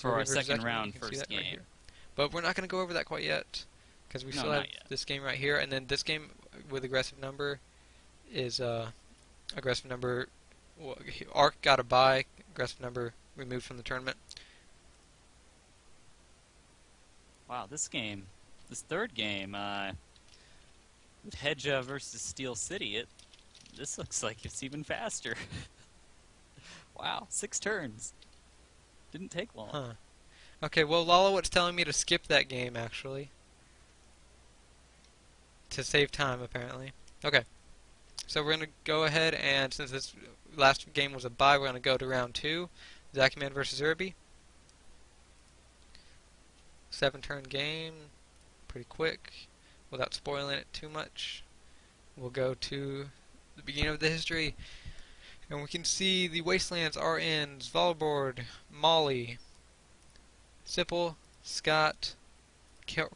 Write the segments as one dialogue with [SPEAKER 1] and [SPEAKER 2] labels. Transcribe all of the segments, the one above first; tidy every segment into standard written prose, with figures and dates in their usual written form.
[SPEAKER 1] For our second round, first game.
[SPEAKER 2] Right, but we're not going to go over that quite yet, because we still have this game right here, and then this game with aggressive number is aggressive number. Well, Arc got a bye. Aggressive number removed from the tournament.
[SPEAKER 1] Wow, this third game, with Hedja versus Steel City, this looks like it's even faster. Wow, 6 turns. Didn't take long.
[SPEAKER 2] Huh. Okay, well, Lolowut's telling me to skip that game, actually. To save time, apparently. Okay. So we're going to go ahead, and since this last game was a bye, we're going to go to round 2. Zakyman versus Zerbi. 7-turn game. Pretty quick. Without spoiling it too much. We'll go to the beginning of the history. And we can see the wastelands are in Svalbard, Mali, Sipil, Scott,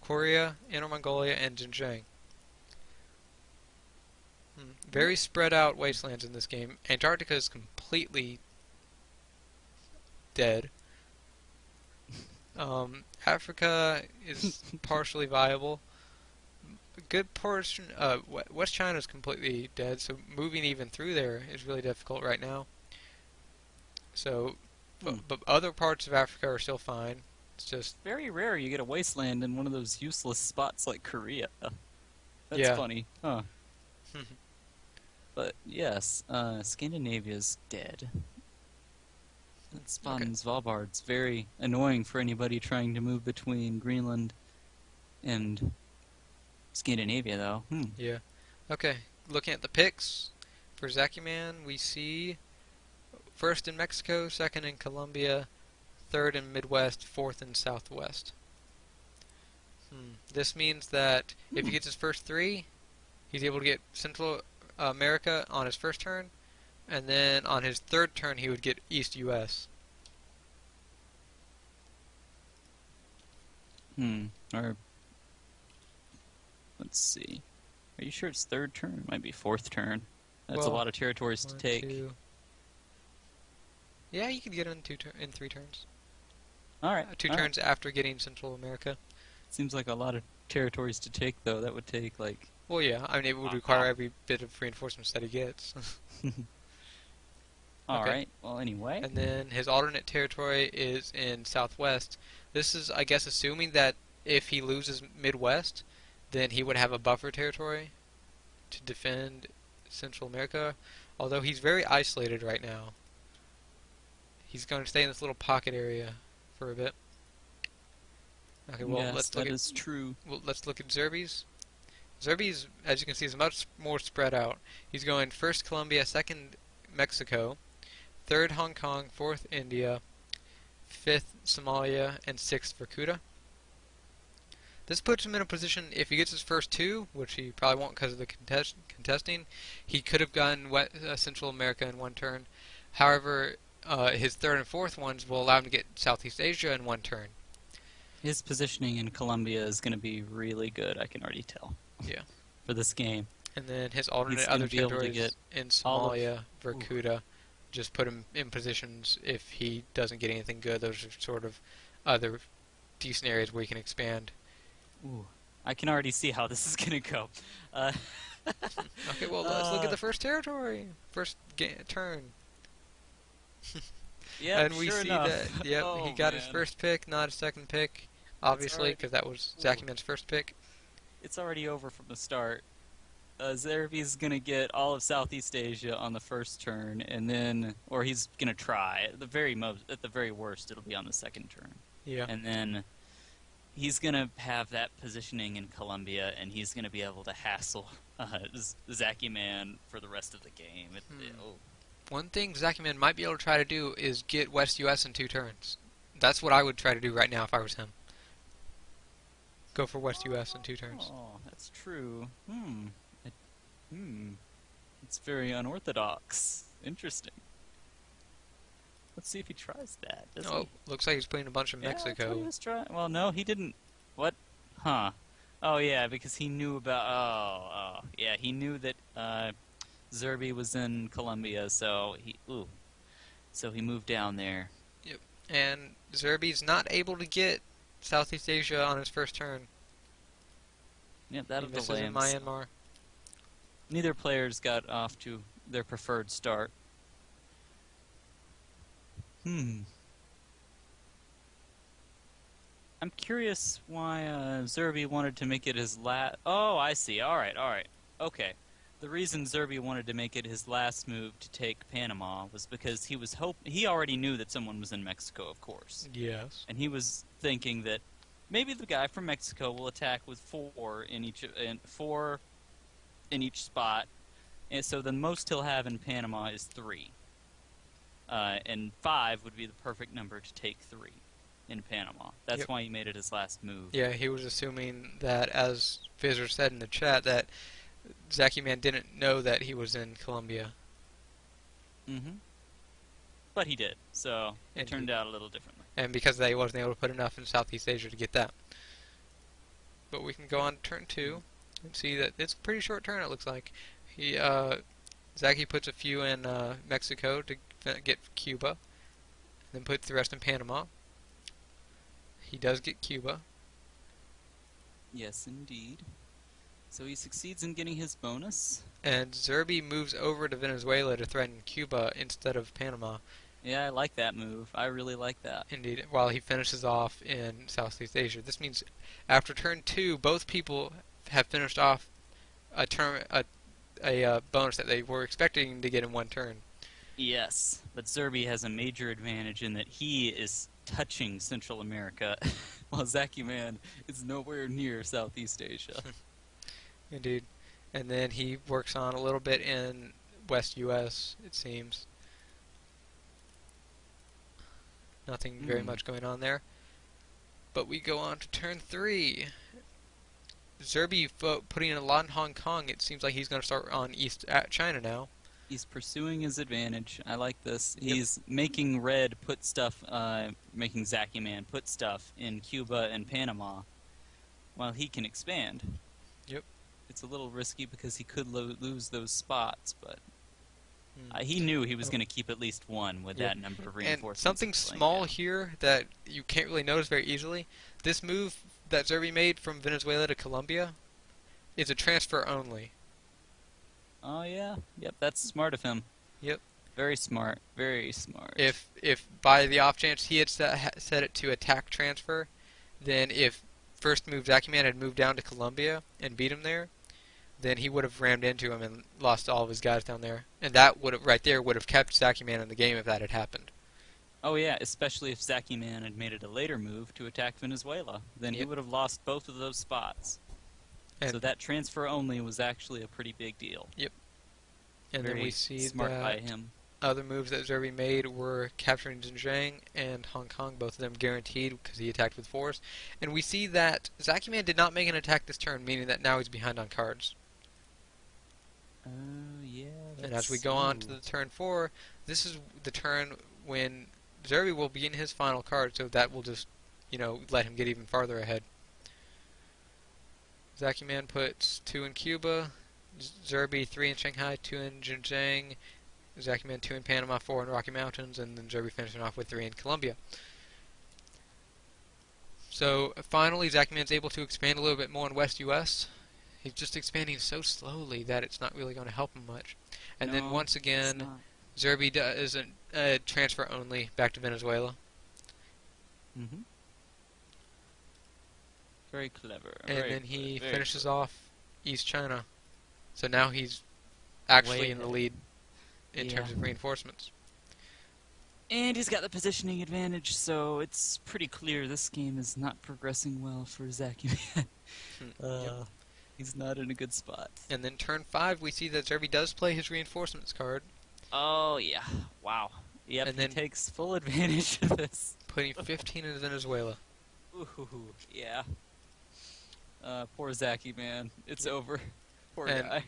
[SPEAKER 2] Korea, Inner Mongolia, and Xinjiang. Very spread out wastelands in this game. Antarctica is completely dead. Africa is partially viable. A good portion, West China is completely dead, so moving even through there is really difficult right now. So, but other parts of Africa are still fine. It's just
[SPEAKER 1] very rare you get a wasteland in one of those useless spots like Korea. That's funny, huh? But yes, Scandinavia's dead. That spot in Svalbard's very annoying for anybody trying to move between Greenland and Scandinavia, though.
[SPEAKER 2] Yeah. Okay. Looking at the picks for Zakyman, we see first in Mexico, second in Colombia, third in Midwest, fourth in Southwest. This means that if he gets his first 3, he's able to get Central America on his first turn, and then on his third turn he would get East U.S.
[SPEAKER 1] Or let's see. Are you sure it's third turn? It might be fourth turn. That's a lot of territories to take.
[SPEAKER 2] 2. Yeah, you could get it in 3 turns.
[SPEAKER 1] All right.
[SPEAKER 2] 2 turns after getting Central America.
[SPEAKER 1] Seems like a lot of territories to take, though. That would take like.
[SPEAKER 2] Well, yeah. I mean, it would require every bit of reinforcements that he gets.
[SPEAKER 1] All right. Well, anyway.
[SPEAKER 2] And then his alternate territory is in Southwest. This is, I guess, assuming that if he loses Midwest, then he would have a buffer territory to defend Central America. Although he's very isolated right now. He's going to stay in this little pocket area for a bit. Okay, well,
[SPEAKER 1] yes, that is true.
[SPEAKER 2] Well, let's look at Zerbi's. Zerbi's, as you can see, is much more spread out. He's going first Colombia, second Mexico, third Hong Kong, fourth India, fifth Somalia, and sixth Vorkuta. This puts him in a position, if he gets his first 2, which he probably won't because of the contesting, he could have gotten Central America in 1 turn. However, his third and fourth ones will allow him to get Southeast Asia in 1 turn.
[SPEAKER 1] His positioning in Colombia is going to be really good, I can already tell.
[SPEAKER 2] Yeah.
[SPEAKER 1] For this game.
[SPEAKER 2] And then his alternate other territories in Somalia, Vorkuta, just put him in positions if he doesn't get anything good. Those are sort of other decent areas where he can expand.
[SPEAKER 1] Ooh, I can already see how this is going to go.
[SPEAKER 2] Okay, well, let's look at the first territory. First turn.
[SPEAKER 1] Yeah,
[SPEAKER 2] and we
[SPEAKER 1] sure
[SPEAKER 2] see
[SPEAKER 1] enough.
[SPEAKER 2] that, he got his first pick, not his second pick, obviously, because that was Zakyman's first pick.
[SPEAKER 1] it's already over from the start. Zerbi's gonna get all of Southeast Asia on the first turn, and then, or he's gonna try. At the very worst, it'll be on the second turn.
[SPEAKER 2] Yeah.
[SPEAKER 1] And then he's gonna have that positioning in Colombia, and he's gonna be able to hassle Zakyman for the rest of the game.
[SPEAKER 2] One thing Zakyman might be able to try to do is get West US in 2 turns. That's what I would try to do right now if I was him. Go for West US in 2 turns.
[SPEAKER 1] Oh, that's true. It's very unorthodox. Interesting. Let's see if he tries that.
[SPEAKER 2] Oh, looks like he's playing a bunch of Mexico.
[SPEAKER 1] Well, no, he didn't. What? Huh. Oh, yeah, because he knew about... Oh, yeah, he knew that Zerbi was in Colombia, so he moved down there.
[SPEAKER 2] Yep. And Zerbi's not able to get Southeast Asia on his first turn.
[SPEAKER 1] Yep, that'll
[SPEAKER 2] He misses
[SPEAKER 1] delay
[SPEAKER 2] in
[SPEAKER 1] him.
[SPEAKER 2] Myanmar.
[SPEAKER 1] Neither players got off to their preferred start. I'm curious why Zerbi wanted to make it his last... Oh, I see. Alright. Okay. The reason Zerbi wanted to make it his last move to take Panama was because he already knew that someone was in Mexico, of course.
[SPEAKER 2] Yes.
[SPEAKER 1] And he was thinking that maybe the guy from Mexico will attack with 4 in each spot. And so the most he'll have in Panama is 3. And 5 would be the perfect number to take 3 in Panama. That's why he made it his last move.
[SPEAKER 2] Yeah, he was assuming that, as Fizzer said in the chat, that Zakyman didn't know that he was in Colombia.
[SPEAKER 1] But he did, so it turned out a little differently.
[SPEAKER 2] And because he wasn't able to put enough in Southeast Asia to get that. But we can go on to turn 2 and see that it's a pretty short turn, it looks like. Zaky puts a few in Mexico to get Cuba, then puts the rest in Panama. He does get Cuba.
[SPEAKER 1] Yes, indeed. So he succeeds in getting his bonus.
[SPEAKER 2] And Zerbi moves over to Venezuela to threaten Cuba instead of Panama.
[SPEAKER 1] Yeah, I like that move. I really like that.
[SPEAKER 2] Indeed, while he finishes off in Southeast Asia. This means after turn 2, both people have finished off a bonus that they were expecting to get in 1 turn.
[SPEAKER 1] Yes, but Zerbi has a major advantage in that he is touching Central America, while Zakyman is nowhere near Southeast Asia.
[SPEAKER 2] Indeed. And then he works on a little bit in West US, it seems. Nothing very much going on there. But we go on to turn 3. Zerbi putting in a lot in Hong Kong. It seems like he's going to start on East China now.
[SPEAKER 1] He's pursuing his advantage. I like this. Yep. He's making Red put stuff, making Zakyman put stuff in Cuba and Panama, while he can expand.
[SPEAKER 2] Yep.
[SPEAKER 1] It's a little risky because he could lose those spots, but he knew he was going to keep at least 1 with that number of reinforcements.
[SPEAKER 2] And something small here that you can't really notice very easily, this move that Zerbi made from Venezuela to Colombia is a transfer only.
[SPEAKER 1] Oh yeah, yep, that's smart of him.
[SPEAKER 2] Yep.
[SPEAKER 1] Very smart, very smart.
[SPEAKER 2] If by the off chance he had set it to attack transfer, then if first move Zakyman had moved down to Colombia and beat him there, then he would have rammed into him and lost all of his guys down there. And that would have, right there, would have kept Zakyman in the game if that had happened.
[SPEAKER 1] Oh yeah, especially if Zakyman had made it a later move to attack Venezuela. Then he would have lost both of those spots. And so that transfer only was actually a pretty big deal.
[SPEAKER 2] Yep. And
[SPEAKER 1] Very
[SPEAKER 2] then we see
[SPEAKER 1] smart
[SPEAKER 2] that
[SPEAKER 1] by him.
[SPEAKER 2] Other moves that Zerbi made were capturing Xinjiang and Hong Kong, both of them guaranteed because he attacked with force. And we see that Zakyman did not make an attack this turn, meaning that now he's behind on cards.
[SPEAKER 1] Oh, yeah.
[SPEAKER 2] And as we go on to the turn 4, this is the turn when Zerbi will begin his final card, so that will just, let him get even farther ahead. Zakyman puts 2 in Cuba, Zerbi 3 in Shanghai, 2 in Xinjiang, Zakyman 2 in Panama, 4 in Rocky Mountains, and then Zerbi finishing off with 3 in Colombia. So finally Zakyman's able to expand a little bit more in West US. He's just expanding so slowly that it's not really going to help him much. And then once again, Zerbi does a transfer only back to Venezuela.
[SPEAKER 1] Very clever.
[SPEAKER 2] And
[SPEAKER 1] Very
[SPEAKER 2] then he
[SPEAKER 1] very
[SPEAKER 2] finishes
[SPEAKER 1] clever.
[SPEAKER 2] off East China. So now he's actually
[SPEAKER 1] Way
[SPEAKER 2] in the
[SPEAKER 1] ahead.
[SPEAKER 2] lead in
[SPEAKER 1] Yeah.
[SPEAKER 2] terms of reinforcements.
[SPEAKER 1] And he's got the positioning advantage, so it's pretty clear this game is not progressing well for Zakyman.
[SPEAKER 2] Yep.
[SPEAKER 1] He's not in a good spot.
[SPEAKER 2] And then turn 5, we see that Zerbi does play his reinforcements card,
[SPEAKER 1] Oh, yeah. Wow. Yep,
[SPEAKER 2] And
[SPEAKER 1] he
[SPEAKER 2] then-
[SPEAKER 1] takes full advantage of this.
[SPEAKER 2] putting 15 into Venezuela.
[SPEAKER 1] Ooh, yeah. Poor Zaky, man. It's over. Poor
[SPEAKER 2] And-
[SPEAKER 1] guy.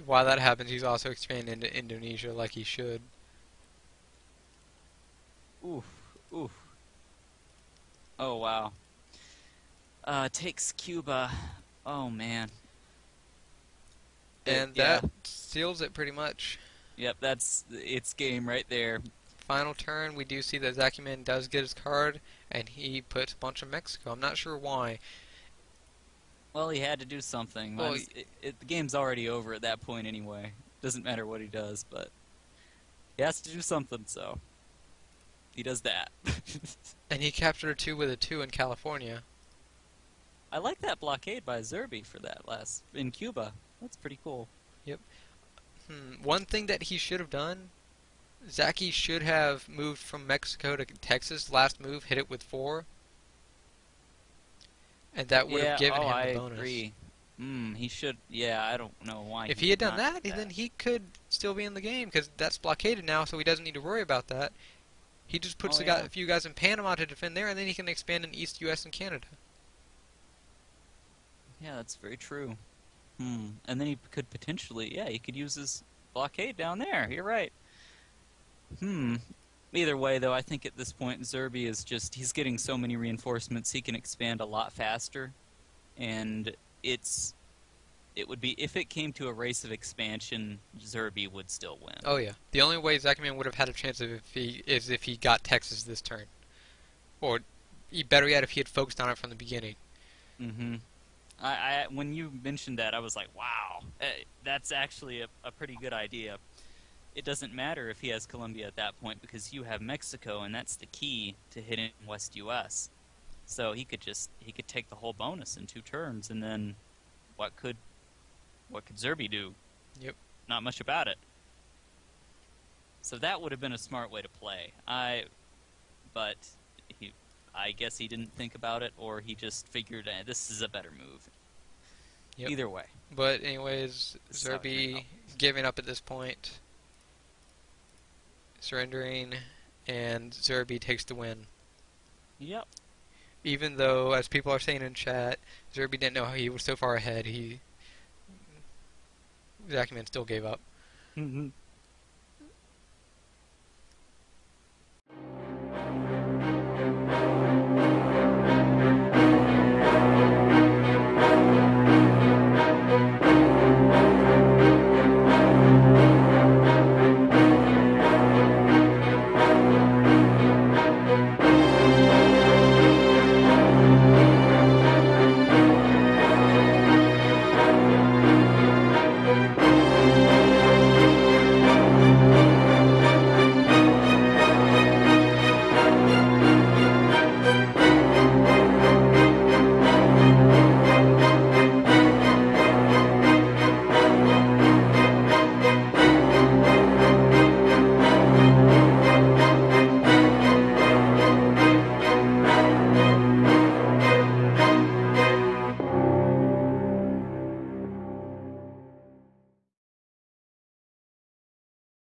[SPEAKER 2] While that happens, he's also expanding into Indonesia like he should.
[SPEAKER 1] Oof. Oof. Oh, wow. Takes Cuba. Oh, man.
[SPEAKER 2] And
[SPEAKER 1] Yeah.
[SPEAKER 2] that seals it pretty much.
[SPEAKER 1] Yep, that's its game right there.
[SPEAKER 2] Final turn, we do see that Zakyman does get his card, and he puts a bunch of Mexico. I'm not sure why.
[SPEAKER 1] Well, he had to do something.
[SPEAKER 2] Well,
[SPEAKER 1] The game's already over at that point anyway. Doesn't matter what he does, but he has to do something, so he does that.
[SPEAKER 2] And he captured a 2 with a 2 in California.
[SPEAKER 1] I like that blockade by Zerbi for that in Cuba. That's pretty cool.
[SPEAKER 2] One thing that he should have done, Zaky should have moved from Mexico to Texas. Last move, hit it with 4. And that would have given him the
[SPEAKER 1] I
[SPEAKER 2] bonus.
[SPEAKER 1] agree. He should. Yeah, I don't know why.
[SPEAKER 2] If
[SPEAKER 1] he
[SPEAKER 2] he had
[SPEAKER 1] did
[SPEAKER 2] done
[SPEAKER 1] not
[SPEAKER 2] that,
[SPEAKER 1] do
[SPEAKER 2] then he could still be in the game, because that's blockaded now, so he doesn't need to worry about that. He just puts
[SPEAKER 1] Oh,
[SPEAKER 2] a few guys in Panama to defend there, and then he can expand in East U.S. and Canada.
[SPEAKER 1] Yeah, that's very true. And then he could potentially, he could use his blockade down there. You're right. Either way, though, I think at this point Zerbi is he's getting so many reinforcements, he can expand a lot faster. And it would be, if it came to a race of expansion, Zerbi would still win.
[SPEAKER 2] Oh yeah. The only way Zakyman would have had a chance is if he got Texas this turn. Or, better yet, if he had focused on it from the beginning.
[SPEAKER 1] When you mentioned that, I was like, wow, that's actually a pretty good idea. It doesn't matter if he has Colombia at that point because you have Mexico, and that's the key to hitting West U.S. So he could take the whole bonus in 2 turns, and then what could Zerbi do?
[SPEAKER 2] Yep.
[SPEAKER 1] Not much about it. So that would have been a smart way to play. But I guess he didn't think about it, or he just figured this is a better move.
[SPEAKER 2] Yep.
[SPEAKER 1] Either way.
[SPEAKER 2] But anyways,
[SPEAKER 1] This is how it turned
[SPEAKER 2] Zerbi
[SPEAKER 1] out.
[SPEAKER 2] giving up at this point, surrendering, and Zerbi takes the win.
[SPEAKER 1] Yep.
[SPEAKER 2] Even though, as people are saying in chat, Zerbi didn't know how he was so far ahead, Zakyman still gave up.